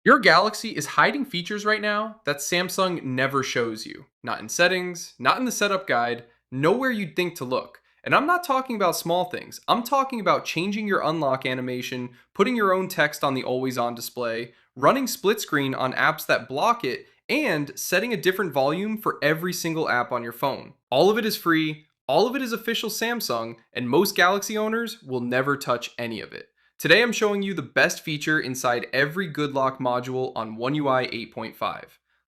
Your Galaxy is hiding features right now that Samsung never shows you. Not in settings, not in the setup guide, nowhere you'd think to look. And I'm not talking about small things. I'm talking about changing your unlock animation, putting your own text on the always on display, running split screen on apps that block it, and setting a different volume for every single app on your phone. All of it is free, all of it is official Samsung, and most Galaxy owners will never touch any of it. Today I'm showing you the best feature inside every Good Lock module on One UI 8.5.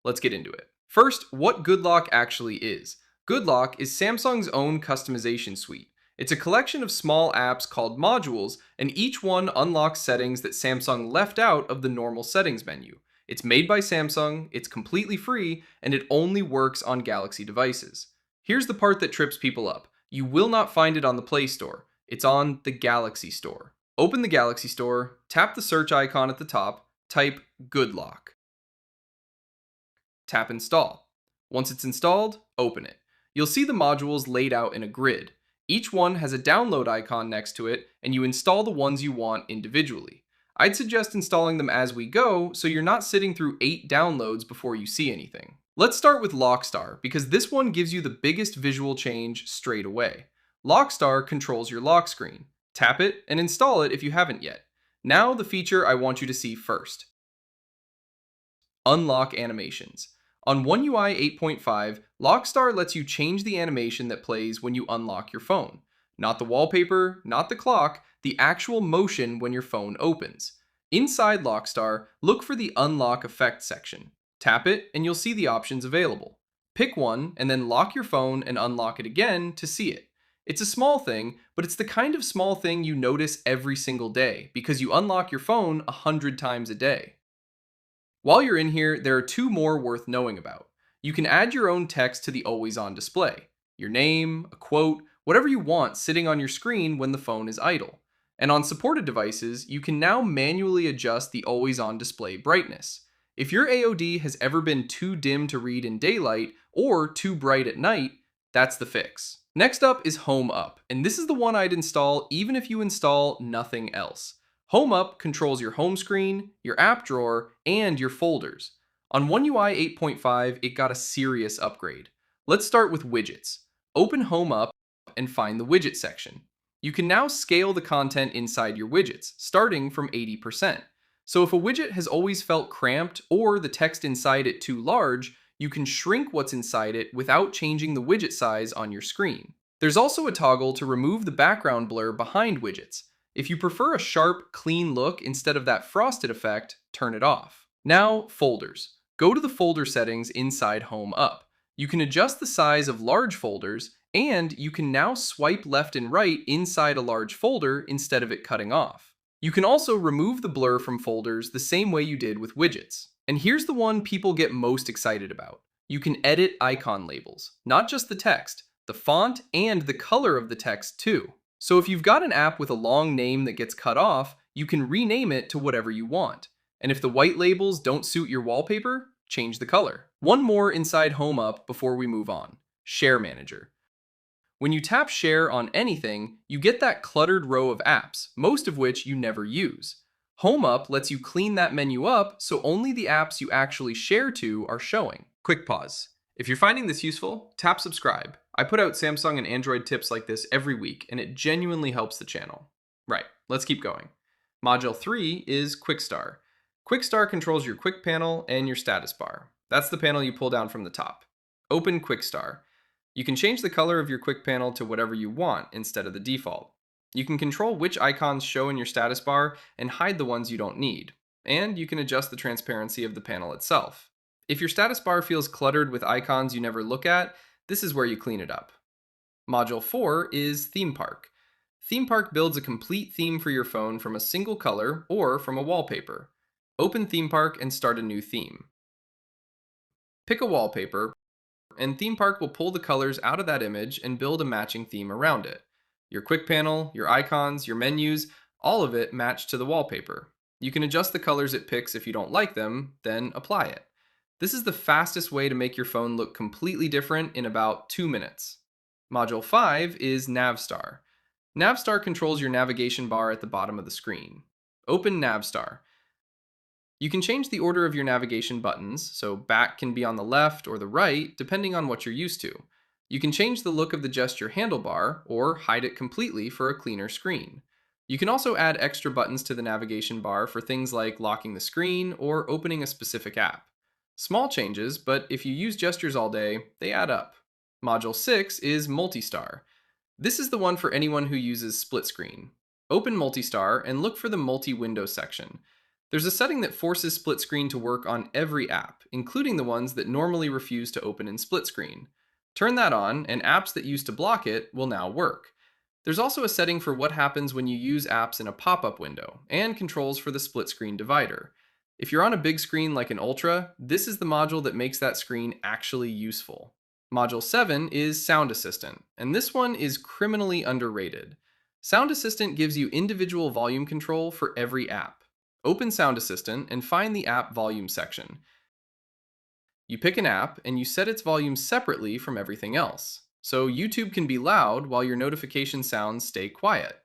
Let's get into it. First, what Good Lock actually is. Good Lock is Samsung's own customization suite. It's a collection of small apps called modules, and each one unlocks settings that Samsung left out of the normal settings menu. It's made by Samsung, it's completely free, and it only works on Galaxy devices. Here's the part that trips people up. You will not find it on the Play Store. It's on the Galaxy Store. Open the Galaxy Store, tap the search icon at the top, type Good Lock. Tap Install. Once it's installed, open it. You'll see the modules laid out in a grid. Each one has a download icon next to it, and you install the ones you want individually. I'd suggest installing them as we go so you're not sitting through 8 downloads before you see anything. Let's start with LockStar because this one gives you the biggest visual change straight away. LockStar controls your lock screen. Tap it and install it if you haven't yet. Now the feature I want you to see first. Unlock animations. On One UI 8.5, LockStar lets you change the animation that plays when you unlock your phone. Not the wallpaper, not the clock, the actual motion when your phone opens. Inside LockStar, look for the Unlock Effect section. Tap it and you'll see the options available. Pick one and then lock your phone and unlock it again to see it. It's a small thing, but it's the kind of small thing you notice every single day because you unlock your phone 100 times a day. While you're in here, there are 2 more worth knowing about. You can add your own text to the always on display. Your name, a quote, whatever you want sitting on your screen when the phone is idle. And on supported devices, you can now manually adjust the always on display brightness. If your AOD has ever been too dim to read in daylight or too bright at night, that's the fix. Next up is Home Up, and this is the one I'd install even if you install nothing else. Home Up controls your home screen, your app drawer, and your folders. On One UI 8.5, it got a serious upgrade. Let's start with widgets. Open Home Up and find the widget section. You can now scale the content inside your widgets, starting from 80%. So if a widget has always felt cramped or the text inside it too large, you can shrink what's inside it without changing the widget size on your screen. There's also a toggle to remove the background blur behind widgets. If you prefer a sharp, clean look instead of that frosted effect, turn it off. Now, folders. Go to the folder settings inside Home Up. You can adjust the size of large folders, and you can now swipe left and right inside a large folder instead of it cutting off. You can also remove the blur from folders the same way you did with widgets. And here's the one people get most excited about. You can edit icon labels, not just the text, the font and the color of the text too. So if you've got an app with a long name that gets cut off, you can rename it to whatever you want. And if the white labels don't suit your wallpaper, change the color. One more inside Home Up before we move on. Share Manager. When you tap Share on anything, you get that cluttered row of apps, most of which you never use. Home Up lets you clean that menu up so only the apps you actually share to are showing. Quick pause. If you're finding this useful, tap subscribe. I put out Samsung and Android tips like this every week, and it genuinely helps the channel. Right, let's keep going. Module 3 is QuickStar. QuickStar controls your quick panel and your status bar. That's the panel you pull down from the top. Open QuickStar. You can change the color of your quick panel to whatever you want instead of the default. You can control which icons show in your status bar and hide the ones you don't need. And you can adjust the transparency of the panel itself. If your status bar feels cluttered with icons you never look at, this is where you clean it up. Module 4 is Theme Park. Theme Park builds a complete theme for your phone from a single color or from a wallpaper. Open Theme Park and start a new theme. Pick a wallpaper, and Theme Park will pull the colors out of that image and build a matching theme around it. Your quick panel, your icons, your menus, all of it match to the wallpaper. You can adjust the colors it picks if you don't like them, then apply it. This is the fastest way to make your phone look completely different in about 2 minutes. Module 5 is NavStar. NavStar controls your navigation bar at the bottom of the screen. Open NavStar. You can change the order of your navigation buttons, so back can be on the left or the right, depending on what you're used to. You can change the look of the gesture handlebar or hide it completely for a cleaner screen. You can also add extra buttons to the navigation bar for things like locking the screen or opening a specific app. Small changes, but if you use gestures all day, they add up. Module 6 is MultiStar. This is the one for anyone who uses split screen. Open MultiStar and look for the multi-window section. There's a setting that forces split screen to work on every app, including the ones that normally refuse to open in split screen. Turn that on, and apps that used to block it will now work. There's also a setting for what happens when you use apps in a pop-up window, and controls for the split screen divider. If you're on a big screen like an Ultra, this is the module that makes that screen actually useful. Module 7 is Sound Assistant, and this one is criminally underrated. Sound Assistant gives you individual volume control for every app. Open Sound Assistant and find the app volume section. You pick an app and you set its volume separately from everything else. So YouTube can be loud while your notification sounds stay quiet.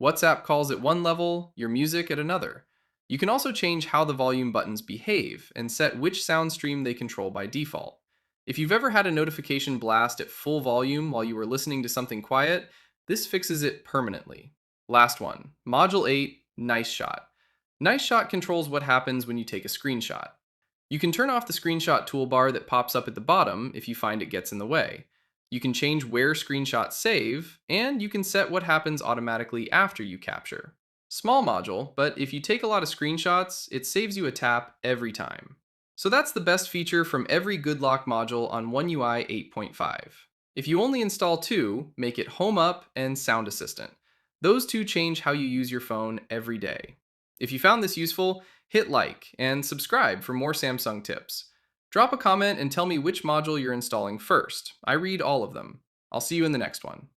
WhatsApp calls at one level, your music at another. You can also change how the volume buttons behave and set which sound stream they control by default. If you've ever had a notification blast at full volume while you were listening to something quiet, this fixes it permanently. Last one, Module 8, Nice Shot. Nice Shot controls what happens when you take a screenshot. You can turn off the screenshot toolbar that pops up at the bottom if you find it gets in the way. You can change where screenshots save, and you can set what happens automatically after you capture. Small module, but if you take a lot of screenshots, it saves you a tap every time. So that's the best feature from every good lock module on One UI 8.5. If you only install two, make it Home Up and Sound Assistant. Those two change how you use your phone every day. If you found this useful, hit like and subscribe for more Samsung tips. Drop a comment and tell me which module you're installing first. I read all of them. I'll see you in the next one.